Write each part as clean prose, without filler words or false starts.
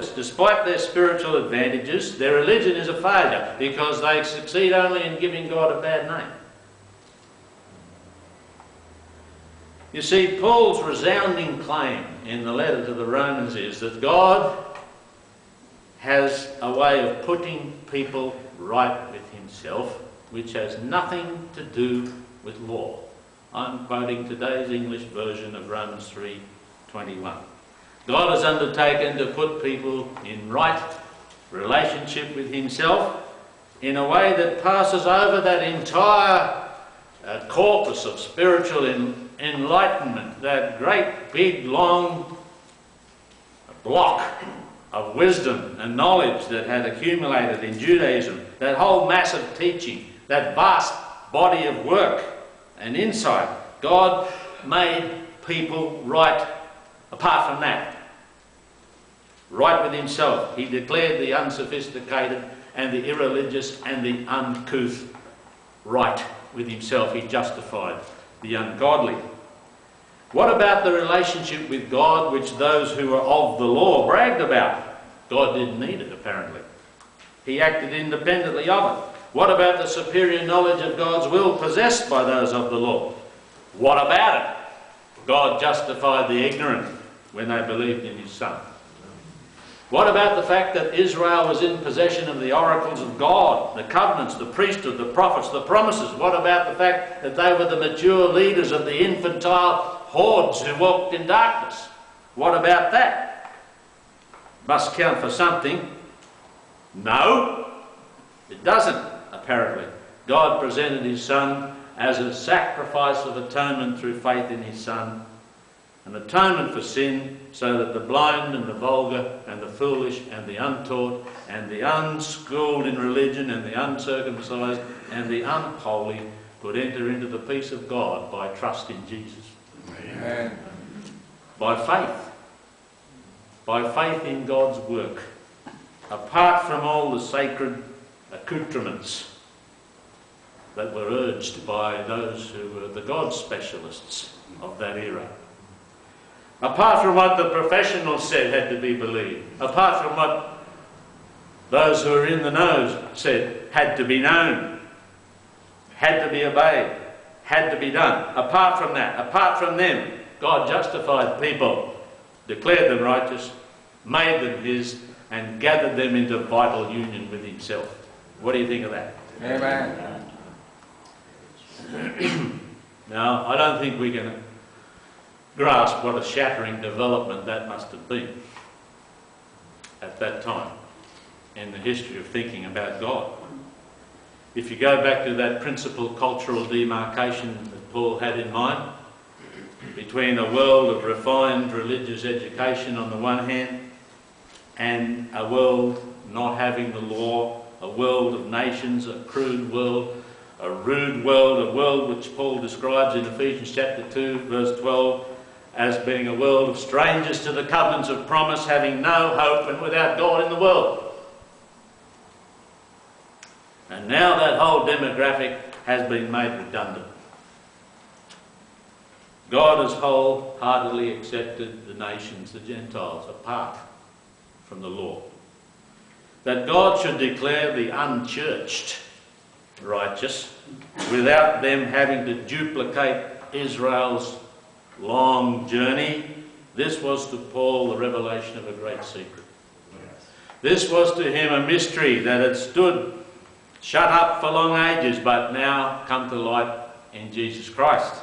this. Despite their spiritual advantages, their religion is a failure because they succeed only in giving God a bad name. You see, Paul's resounding claim in the letter to the Romans is that God has a way of putting people right with himself, which has nothing to do with law. I'm quoting today's English version of Romans 3:21. God has undertaken to put people in right relationship with himself in a way that passes over that entire corpus of spiritual enlightenment, that great big long block of wisdom and knowledge that had accumulated in Judaism, that whole mass of teaching, that vast body of work and insight. God made people right apart from that. Right with himself. He declared the unsophisticated and the irreligious and the uncouth right with himself. He justified the ungodly. What about the relationship with God which those who were of the law bragged about? God didn't need it, apparently. He acted independently of it. What about the superior knowledge of God's will possessed by those of the law? What about it? God justified the ignorant when they believed in his Son. What about the fact that Israel was in possession of the oracles of God, the covenants, the priesthood, the prophets, the promises? What about the fact that they were the mature leaders of the infantile hordes who walked in darkness? What about that? Must count for something. No, it doesn't, apparently. God presented his Son as a sacrifice of atonement through faith in his Son, an atonement for sin, so that the blind and the vulgar and the foolish and the untaught and the unschooled in religion and the uncircumcised and the unholy could enter into the peace of God by trust in Jesus. Amen. By faith. By faith in God's work. Apart from all the sacred accoutrements that were urged by those who were the God specialists of that era. Apart from what the professionals said had to be believed. Apart from what those who were in the know said had to be known. Had to be obeyed. Had to be done. Apart from that, apart from them, God justified people, declared them righteous, made them his, and gathered them into vital union with himself. What do you think of that? Amen. Now, I don't think we can grasp what a shattering development that must have been at that time in the history of thinking about God. If you go back to that principal cultural demarcation that Paul had in mind, between a world of refined religious education on the one hand and a world not having the law, a world of nations, a crude world, a rude world, a world which Paul describes in Ephesians chapter 2 verse 12 as being a world of strangers to the covenants of promise, having no hope and without God in the world. And now that whole demographic has been made redundant. God has wholeheartedly accepted the nations, the Gentiles, apart from the law. That God should declare the unchurched righteous without them having to duplicate Israel's long journey. This was to Paul the revelation of a great secret. This was to him a mystery that had stood shut up for long ages, but now come to light in Jesus Christ.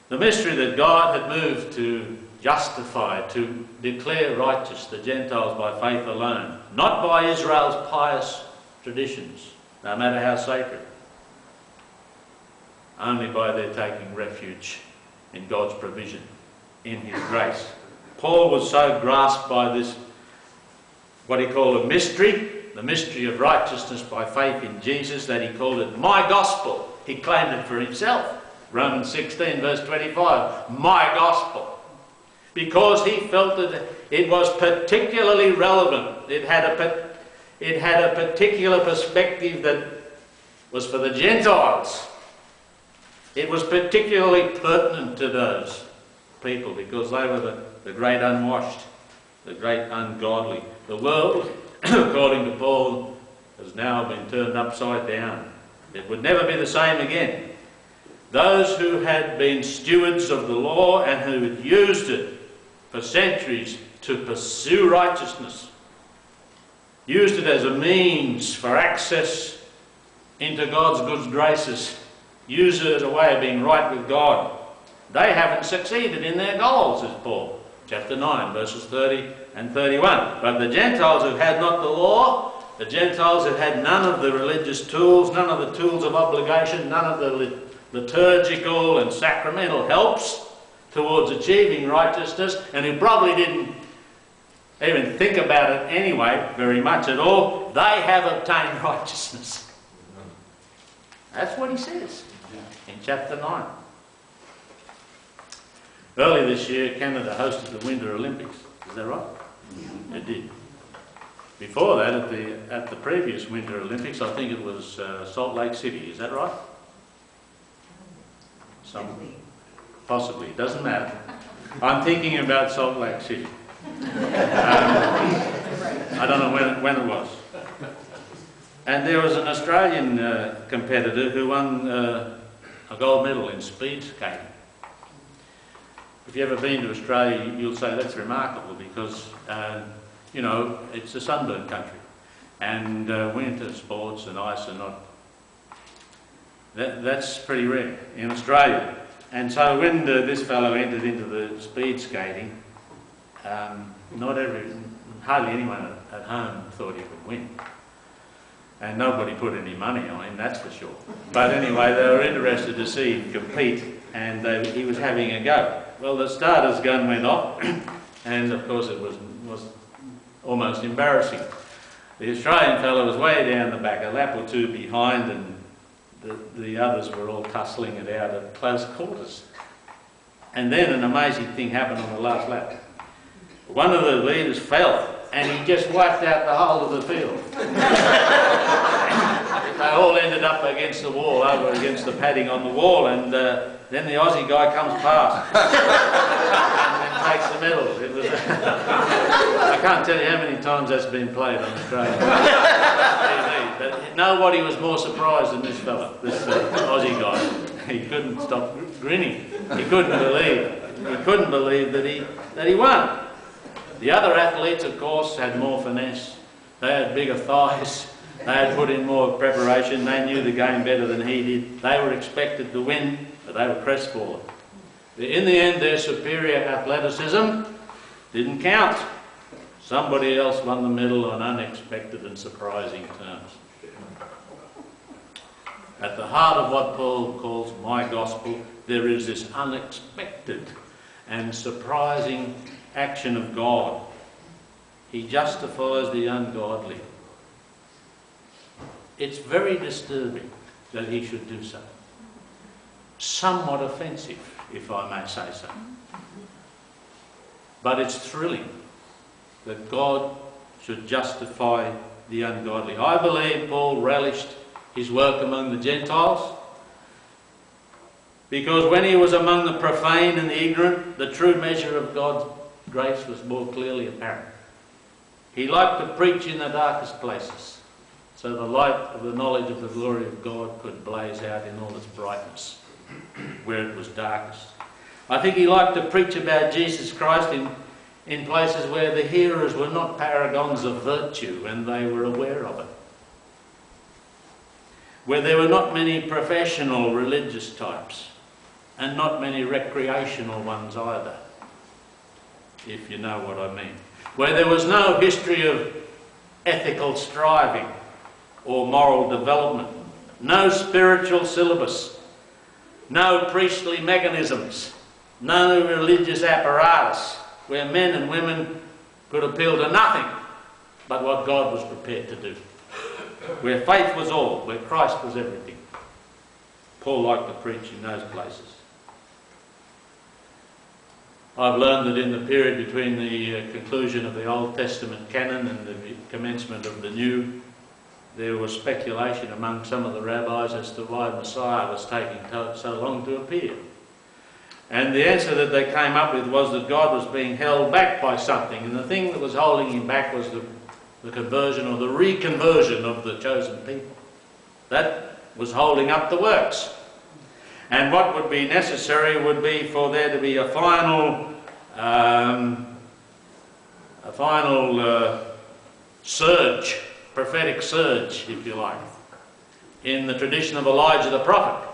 The mystery that God had moved to justify, to declare righteous the Gentiles by faith alone, not by Israel's pious traditions, no matter how sacred, only by their taking refuge in God's provision, in his grace. Paul was so grasped by this, what he called a mystery, the mystery of righteousness by faith in Jesus, that he called it my gospel. He claimed it for himself. Romans 16 verse 25, my gospel. Because he felt that it was particularly relevant. It had a particular perspective that was for the Gentiles. It was particularly pertinent to those people because they were the great unwashed, the great ungodly. The world, according to Paul, has now been turned upside down. It would never be the same again. Those who had been stewards of the law and who had used it for centuries to pursue righteousness, used it as a means for access into God's good graces, used it as a way of being right with God. They haven't succeeded in their goals, says Paul, chapter 9, verses 30 and 31. But the Gentiles who had not the law, the Gentiles who had none of the religious tools, none of the tools of obligation, none of the liturgical and sacramental helps towards achieving righteousness, and who probably didn't even think about it anyway very much at all, they have obtained righteousness. That's what he says in chapter 9. Early this year, Canada hosted the Winter Olympics. Is that right? It did. Before that, at the previous Winter Olympics, I think it was Salt Lake City. Is that right? Possibly. It doesn't matter. I'm thinking about Salt Lake City. I don't know when it was. And there was an Australian competitor who won a gold medal in speed skating. If you've ever been to Australia, you'll say that's remarkable because, you know, it's a sunburned country. And winter sports and ice are not... That's pretty rare in Australia. And so when this fellow entered into the speed skating, hardly anyone at home thought he would win. And nobody put any money on him, that's for sure. But anyway, they were interested to see him compete, and he was having a go. Well, the starter's gun went off, and of course it was almost embarrassing. The Australian fellow was way down the back, a lap or two behind, and the others were all tussling it out at close quarters. And then an amazing thing happened on the last lap. One of the leaders fell, and he just wiped out the whole of the field. They all ended up against the wall, over against the padding on the wall, and then the Aussie guy comes past and takes the medal. It was I can't tell you how many times that's been played on Australian TV, but nobody was more surprised than this fella, this Aussie guy. He couldn't stop grinning. He couldn't believe that he won. The other athletes, of course, had more finesse. They had bigger thighs. They had put in more preparation. They knew the game better than he did. They were expected to win, but they were crestfallen. In the end, their superior athleticism didn't count. Somebody else won the medal on unexpected and surprising terms. At the heart of what Paul calls my gospel, there is this unexpected and surprising action of God. He justifies the ungodly. It's very disturbing that he should do so. Somewhat offensive, if I may say so. But it's thrilling that God should justify the ungodly. I believe Paul relished his work among the Gentiles because when he was among the profane and the ignorant, the true measure of God's grace was more clearly apparent. He liked to preach in the darkest places, so the light of the knowledge of the glory of God could blaze out in all its brightness where it was darkest. I think he liked to preach about Jesus Christ in places where the hearers were not paragons of virtue and they were aware of it. Where there were not many professional religious types and not many recreational ones either, if you know what I mean. Where there was no history of ethical striving or moral development, no spiritual syllabus, no priestly mechanisms, no religious apparatus, where men and women could appeal to nothing but what God was prepared to do. Where faith was all, where Christ was everything. Paul liked to preach in those places. I've learned that in the period between the conclusion of the Old Testament canon and the commencement of the New, there was speculation among some of the rabbis as to why Messiah was taking so long to appear. And the answer that they came up with was that God was being held back by something, and the thing that was holding him back was the conversion or the reconversion of the chosen people. That was holding up the works. And what would be necessary would be for there to be a final surge, prophetic surge, if you like, in the tradition of Elijah the prophet.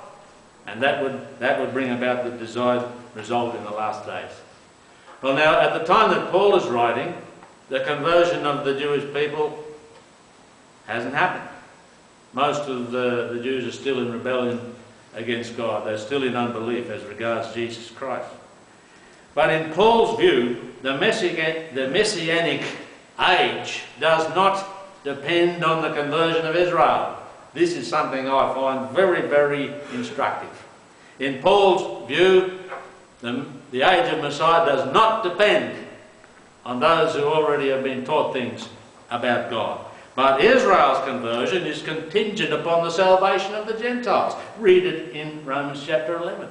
And that would bring about the desired result in the last days. Well, now, at the time that Paul is writing, the conversion of the Jewish people hasn't happened. Most of the Jews are still in rebellion against God. They're still in unbelief as regards Jesus Christ. But in Paul's view, the Messianic age does not depend on the conversion of Israel. This is something I find very, very instructive. In Paul's view, the age of Messiah does not depend on those who already have been taught things about God. But Israel's conversion is contingent upon the salvation of the Gentiles. Read it in Romans chapter 11.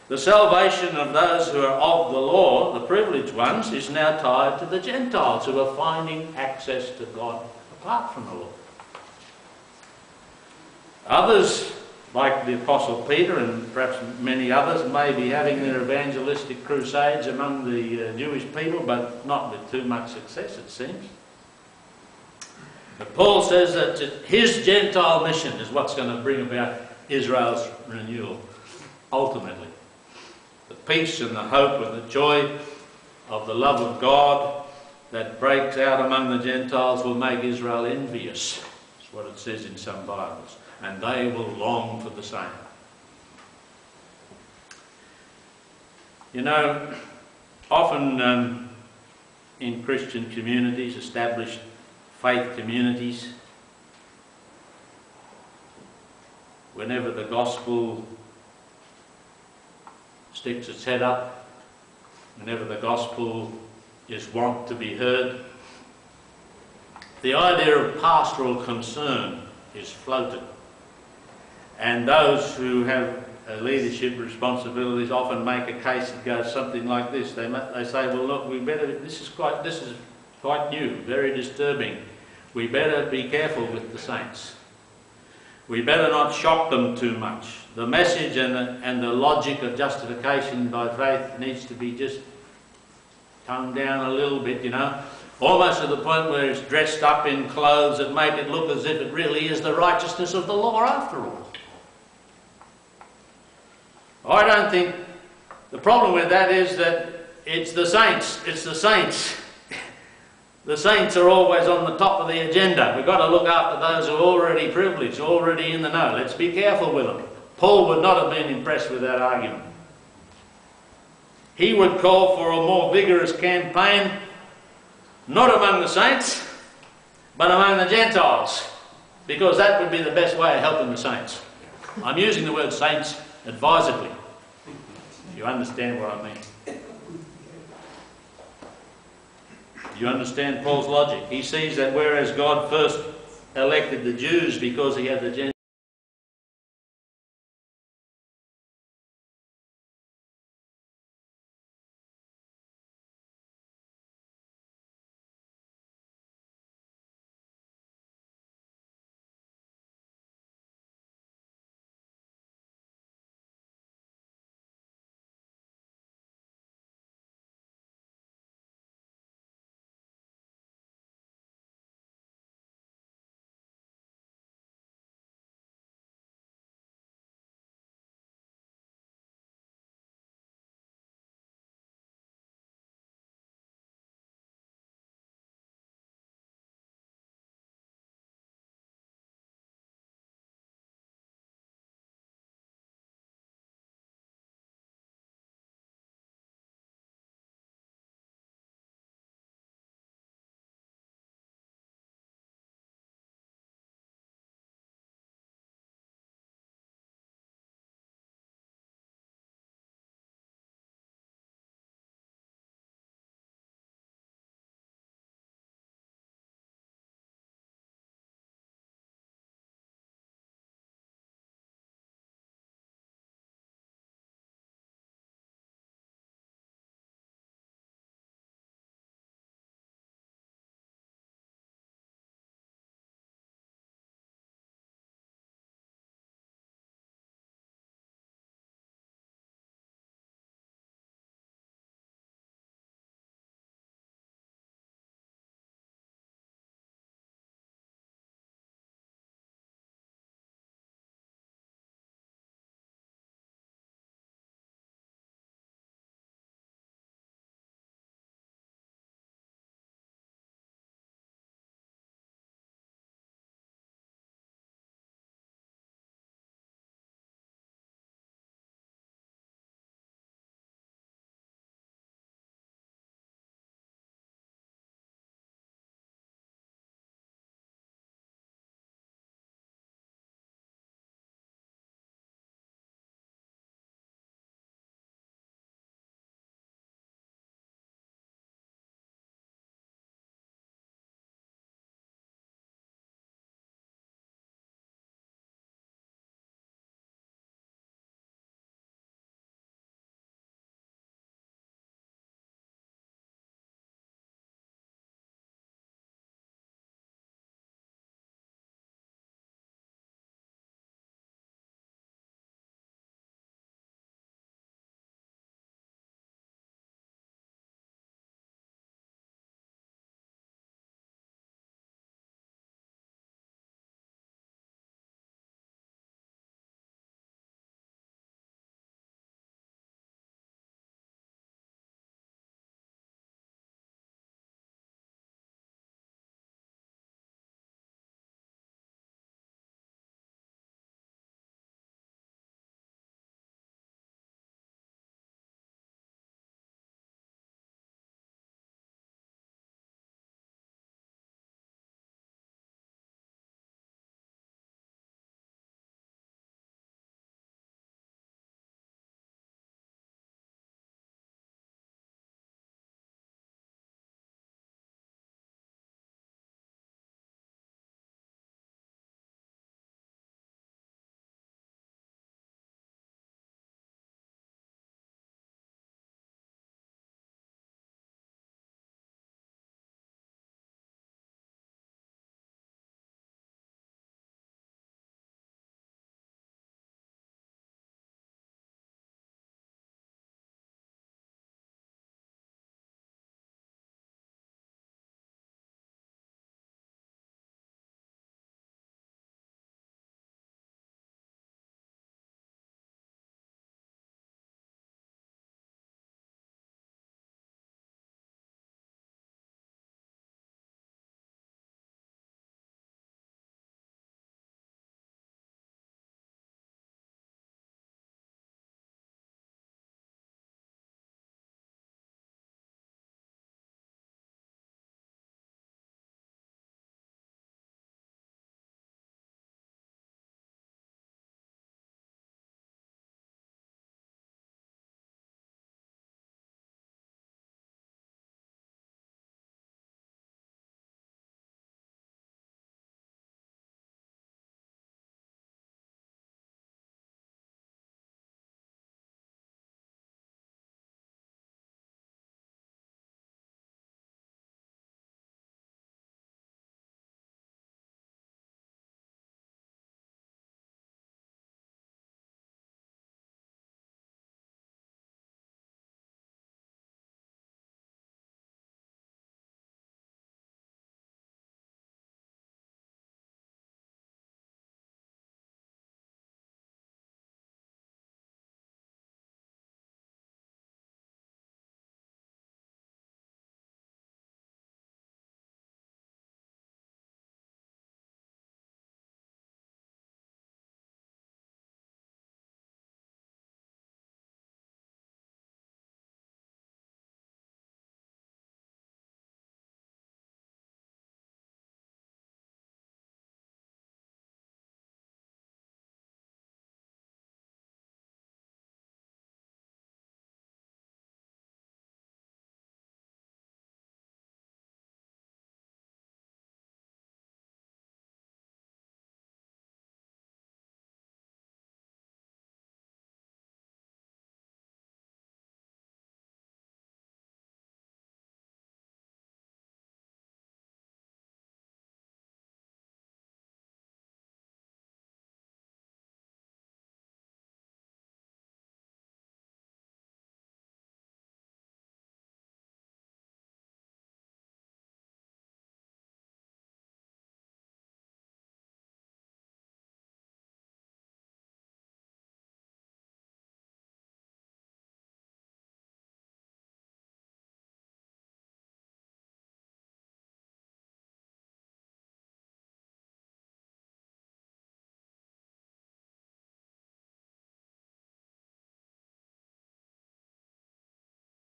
The salvation of those who are of the law, the privileged ones, is now tied to the Gentiles who are finding access to God apart from the law. Others, like the Apostle Peter and perhaps many others, may be having their evangelistic crusades among the Jewish people, but not with too much success, it seems. But Paul says that his Gentile mission is what's going to bring about Israel's renewal, ultimately. The peace and the hope and the joy of the love of God that breaks out among the Gentiles will make Israel envious. That's what it says in some Bibles. And they will long for the same. You know, often in Christian communities, established faith communities, whenever the gospel sticks its head up, whenever the gospel is wont to be heard, the idea of pastoral concern is floated. And those who have leadership responsibilities often make a case that goes something like this. They say, well, look, this is quite new, very disturbing. We better be careful with the saints. We better not shock them too much. The message and the logic of justification by faith needs to be just toned down a little bit, you know. Almost to the point where it's dressed up in clothes that make it look as if it really is the righteousness of the law after all. I don't think the problem with that is that it's the saints. It's the saints. The saints are always on the top of the agenda. We've got to look after those who are already privileged, already in the know. Let's be careful with them. Paul would not have been impressed with that argument. He would call for a more vigorous campaign, not among the saints, but among the Gentiles, because that would be the best way of helping the saints. I'm using the word saints advisedly. You understand what I mean? You understand Paul's logic? He sees that whereas God first elected the Jews because he had the Gentiles